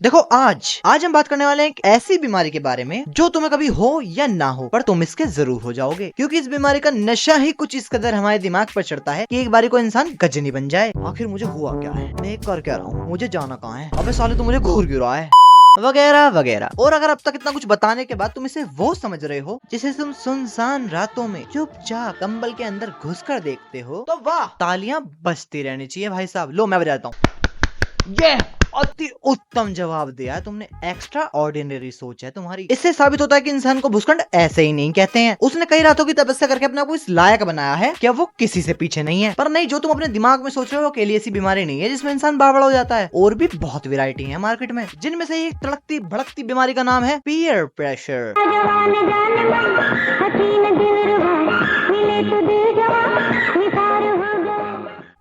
देखो आज हम बात करने वाले हैं एक ऐसी बीमारी के बारे में जो तुम्हें कभी हो या ना हो, पर तुम इसके जरूर हो जाओगे, क्योंकि इस बीमारी का नशा ही कुछ इस कदर हमारे दिमाग पर चढ़ता है कि एक बारी को इंसान गजनी बन जाए। आखिर मुझे हुआ क्या है, मैं कर क्या रहा हूँ, मुझे जाना कहाँ है, अबे साले तू मुझे घूर क्यों रहा है, वगैरह वगैरह। और अगर अब तक इतना कुछ बताने के बाद तुम इसे वो समझ रहे हो जिसे तुम सुनसान रातों में चुपचाप कंबल के अंदर घुसकर देखते हो, तो वाह, तालियां बजती रहनी चाहिए भाई साहब। लो मैं बजाता हूँ। ये अति उत्तम जवाब दिया है तुमने, एक्स्ट्रा ऑर्डिनरी सोच है तुम्हारी। इससे साबित होता है कि इंसान को भूस्खंड ऐसे ही नहीं कहते हैं। उसने कई रातों की तपस्या करके अपने आप को इस लायक बनाया है कि वो किसी से पीछे नहीं है। पर नहीं, जो तुम अपने दिमाग में सोच रहे हो अकेली ऐसी बीमारी नहीं है जिसमें इंसान बावड़ा हो जाता है। और भी बहुत वैरायटी है मार्केट में, जिनमें से एक तड़कती भड़कती बीमारी का नाम है पीयर प्रेशर।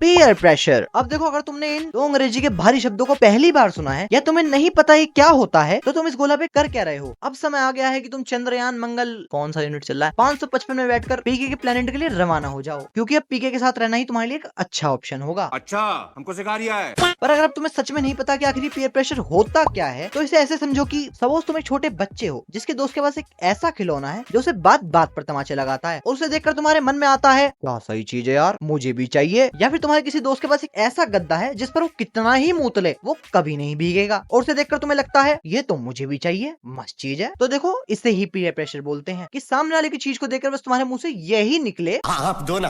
Peer pressure. अब देखो, अगर तुमने इन दो अंग्रेजी के भारी शब्दों को पहली बार सुना है या तुम्हें नहीं पता ये क्या होता है, तो तुम इस गोला पे कर क्या रहे हो। अब समय आ गया है कि तुम चंद्रयान मंगल कौन सा यूनिट चल रहा है 555 में बैठकर पीके के प्लेनेट के लिए रवाना हो जाओ, क्योंकि अब पीके के साथ रहना ही तुम्हारे लिए एक अच्छा ऑप्शन होगा। अच्छा, हमको सिखा रिया है। पर अगर अब तुम्हें सच में नहीं पता कि आखिर पीयर प्रेशर होता क्या है, तो इसे ऐसे समझो कि सपोज तुम एक छोटे बच्चे हो जिसके दोस्त के पास एक ऐसा खिलौना है जो उसे बात बात पर तमाचे लगाता है, और उसे देखकर तुम्हारे मन में आता है क्या सही चीज है यार, मुझे भी चाहिए। या फिर तुम्हारे किसी दोस्त के पास एक ऐसा गद्दा है जिस पर वो कितना ही मूत ले वो कभी नहीं भीगेगा, और उसे देखकर तुम्हें लगता है ये तो मुझे भी चाहिए, मस्त चीज है। तो देखो, इसे ही पीयर प्रेशर बोलते हैं कि सामने वाले की चीज को देखकर बस तुम्हारे मुंह से यही निकले, आप दो ना।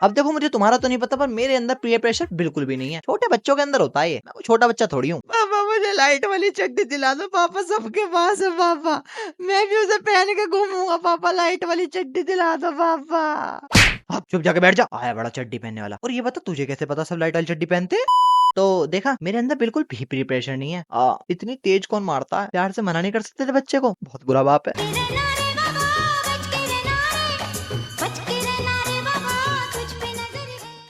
अब देखो, मुझे तुम्हारा तो नहीं पता, पर मेरे अंदर पीयर प्रेशर बिल्कुल भी नहीं है। छोटे बच्चों के अंदर होता है, मैं कोई छोटा बच्चा थोड़ी हूँ। पापा मुझे लाइट वाली चड्डी दिला दो पापा, सबके पास है पापा, मैं भी उसे पहन के घूमूंगा पापा, लाइट वाली चड्डी दिला दो पापा। अब चुप जाके बैठ जा, आया बड़ा चड्डी पहनने वाला। और ये बता, तुझे कैसे पता सब लाइट वाली चड्डी पहनते हैं? तो देखा, मेरे अंदर बिल्कुल भी पीयर प्रेशर नहीं है। इतनी तेज कौन मारता है, प्यार से मना नहीं कर सकते थे बच्चे को, बहुत बुरा बाप है।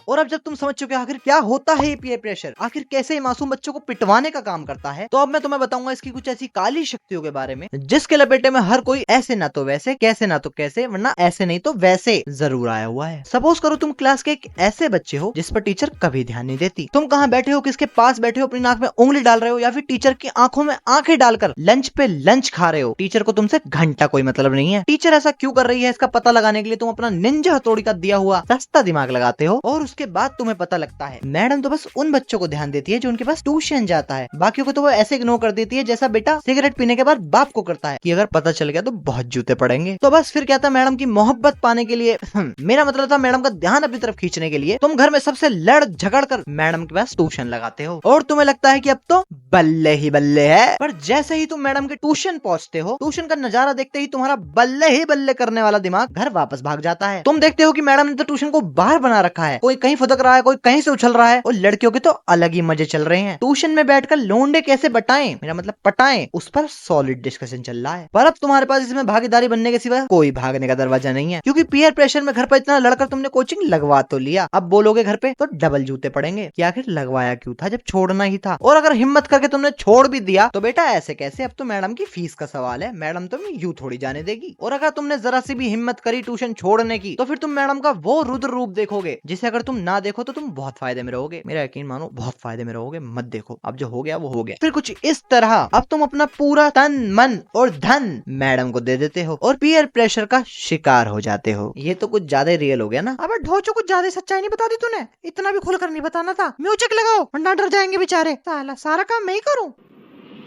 और अब जब तुम समझ चुके हो आखिर क्या होता है ये पीयर प्रेशर, आखिर कैसे मासूम बच्चों को पिटवाने का काम करता है, तो अब मैं तुम्हें बताऊंगा इसकी कुछ ऐसी काली शक्तियों के बारे में जिसके लपेटे में हर कोई ऐसे ना तो वैसे, कैसे ना तो कैसे, वरना ऐसे नहीं तो वैसे जरूर आया हुआ है। सपोज करो तुम क्लास के एक ऐसे बच्चे हो जिस पर टीचर कभी ध्यान नहीं देती। तुम कहाँ बैठे हो, किसके पास बैठे हो, अपनी नाक में उंगली डाल रहे हो, या फिर टीचर की आंखों में आंखें डालकर लंच पे लंच खा रहे हो। टीचर को तुमसे घंटा कोई मतलब नहीं है। टीचर ऐसा क्यों कर रही है इसका पता लगाने के लिए तुम अपना निंजा हथौड़ी का दिया हुआ सस्ता दिमाग लगाते हो, और उसके बाद तुम्हें पता लगता है मैडम तो बस उन बच्चों को ध्यान देती है जो उनके पास ट्यूशन जाता है, बाकियों को तो वो ऐसे इग्नोर कर देती है जैसा बेटा सिगरेट पीने के बाद बाप को करता है कि अगर पता चल गया तो बहुत जूते पड़ेंगे। तो बस फिर क्या था, मैडम की मोहब्बत पाने के लिए मेरा मतलब था मैडम का ध्यान अपनी तरफ खींचने के लिए तुम घर में सबसे लड़ झगड़ कर मैडम के पास ट्यूशन लगाते हो, और तुम्हें लगता है कि अब तो बल्ले ही बल्ले है। पर जैसे ही तुम मैडम के ट्यूशन पहुंचते हो, ट्यूशन का नजारा देखते ही तुम्हारा बल्ले ही बल्ले करने वाला दिमाग घर वापस भाग जाता है। तुम देखते हो कि मैडम ने तो ट्यूशन को बाहर बना रखा है, कोई कहीं फुदक रहा है, कोई कहीं से उछल रहा है, और लड़कियों के तो अलग ही मजे चल रहे हैं। ट्यूशन में बैठकर लोंडे कैसे बटाएं, मेरा मतलब पटाएं, उस पर सॉलिड डिस्कशन चल रहा है। पर अब तुम्हारे पास इसमें भागीदारी बनने के सिवा कोई भागने का दरवाजा नहीं है, क्योंकि पीयर प्रेशर में घर पर इतना लड़कर तुमने कोचिंग लगवा तो लिया, अब बोलोगे घर पे तो डबल जूते पड़ेंगे कि आखिर लगवाया क्यों था जब छोड़ना ही था। और अगर हिम्मत करके तुमने छोड़ भी दिया तो बेटा ऐसे कैसे, अब तो मैडम की फीस का सवाल है, मैडम तुम्हें यूं थोड़ी जाने देगी। और अगर तुमने जरा सी भी हिम्मत करी ट्यूशन छोड़ने की, तो फिर तुम मैडम का वो रुद्र रूप देखोगे जिसे अगर तुम ना देखो तो तुम बहुत फायदे में रहोगे। मेरा यकीन मानो, बहुत फायदे में रहोगे, मत देखो, अब जो हो गया वो हो गया। फिर कुछ इस तरह अब तुम अपना पूरा तन मन और धन मैडम को दे देते हो और पीयर प्रेशर का शिकार हो जाते हो। ये तो कुछ ज्यादा रियल हो गया ना। अबे ढोचो, कुछ ज्यादा सच्चाई नहीं बता दी तूने, इतना भी खुलकर नहीं बताना था। म्यूजिक लगाओ वरना डर जाएंगे बेचारे, साला सारा काम मैं ही करूं।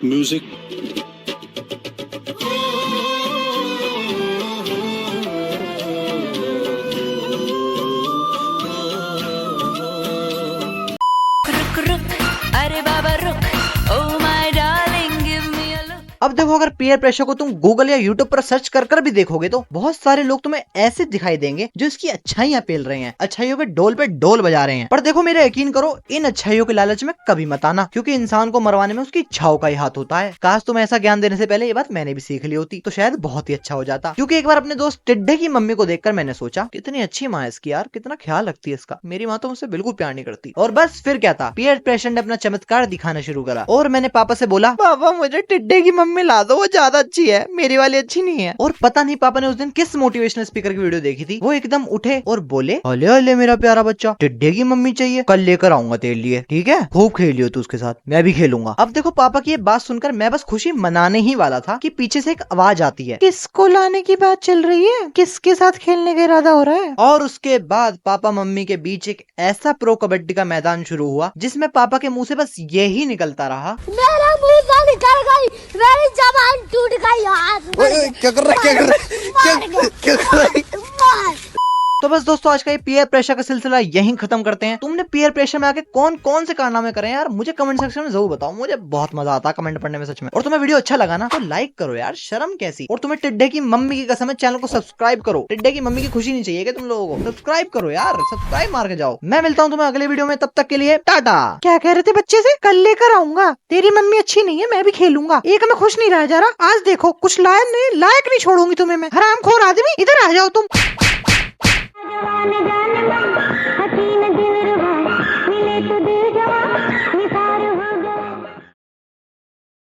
म्यूजिक। अरे बाबा रुक, oh my darling give me a look. अब देखो, अगर पीयर प्रेशर को तुम गूगल या यूट्यूब पर सर्च कर भी देखोगे तो बहुत सारे लोग तुम्हें ऐसे दिखाई देंगे जो इसकी अच्छाइयां पेल रहे हैं, अच्छाइयों के डोल पे डोल बजा रहे हैं। पर देखो, मेरा यकीन करो, इन अच्छाइयों के लालच में कभी मत आना, क्योंकि इंसान को मरवाने में उसकी इच्छाओं का ही हाथ होता है। काश तुम ऐसा ज्ञान देने से पहले ये बात मैंने भी सीख ली होती तो शायद बहुत ही अच्छा हो जाता। क्योंकि एक बार अपने दोस्त टिड्डे की मम्मी को देखकर मैंने सोचा कितनी अच्छी माँ है इसकी यार, कितना ख्याल रखती है इसका, मेरी माँ तो मुझसे बिल्कुल प्यार नहीं करती। और बस फिर क्या था, पीयर प्रेशर ने अपना चमत्कार दिखाना शुरू करा और मैंने पापा से बोला, पापा मुझे टिड्डे की मम्मी मिला दो, वो ज्यादा अच्छी है, मेरी वाली अच्छी नहीं है। और पता नहीं पापा ने उस दिन किस मोटिवेशनल स्पीकर की वीडियो देखी थी, वो एकदम उठे और बोले, अले अले मेरा प्यारा बच्चा, टिड्डे की मम्मी चाहिए, कल लेकर आऊंगा तेरे लिए, ठीक है, खूब खेलियो तू उसके साथ, मैं भी खेलूंगा। अब देखो पापा की ये बात सुनकर मैं बस खुशी मनाने ही वाला था कि पीछे से एक आवाज आती है, किसको लाने की बात चल रही है, किसके साथ खेलने का इरादा हो रहा है? और उसके बाद पापा मम्मी के बीच एक ऐसा प्रो कबड्डी का मैदान शुरू हुआ जिसमें पापा के मुंह से बस यही निकलता रहा, मेरा मुंह से निकल गई, मेरी जबान टूट गई यार। क्या कर रहा है, क्या कर रहा है? तो बस दोस्तों आज का ये पीयर प्रेशर का सिलसिला यहीं खत्म करते हैं। तुमने पीयर प्रेशर में आके कौन कौन से कारनामे करे यार, मुझे कमेंट सेक्शन में जरूर बताओ, मुझे बहुत मजा आता है कमेंट पढ़ने में सच में। और तुम्हें वीडियो अच्छा लगा ना तो लाइक करो यार, शर्म कैसी। और तुम्हें टिड्डे की मम्मी की कसम है चैनल को सब्सक्राइब करो, टिड्डे की मम्मी की खुशी नहीं चाहिए क्या तुम लोगों को? सब्सक्राइब करो यार, सब्सक्राइब मार के जाओ। मैं मिलता हूँ तुम्हें अगले वीडियो में, तब तक के लिए टाटा। क्या कह रहे थे बच्चे से? कल लेकर आऊंगा, तेरी मम्मी अच्छी नहीं है, मैं भी खेलूंगा। एक में खुश नहीं रहा जा रहा, आज देखो कुछ लायक नहीं छोड़ूंगी तुम्हें मैं। हरामखोर आदमी, इधर आ जाओ तुम।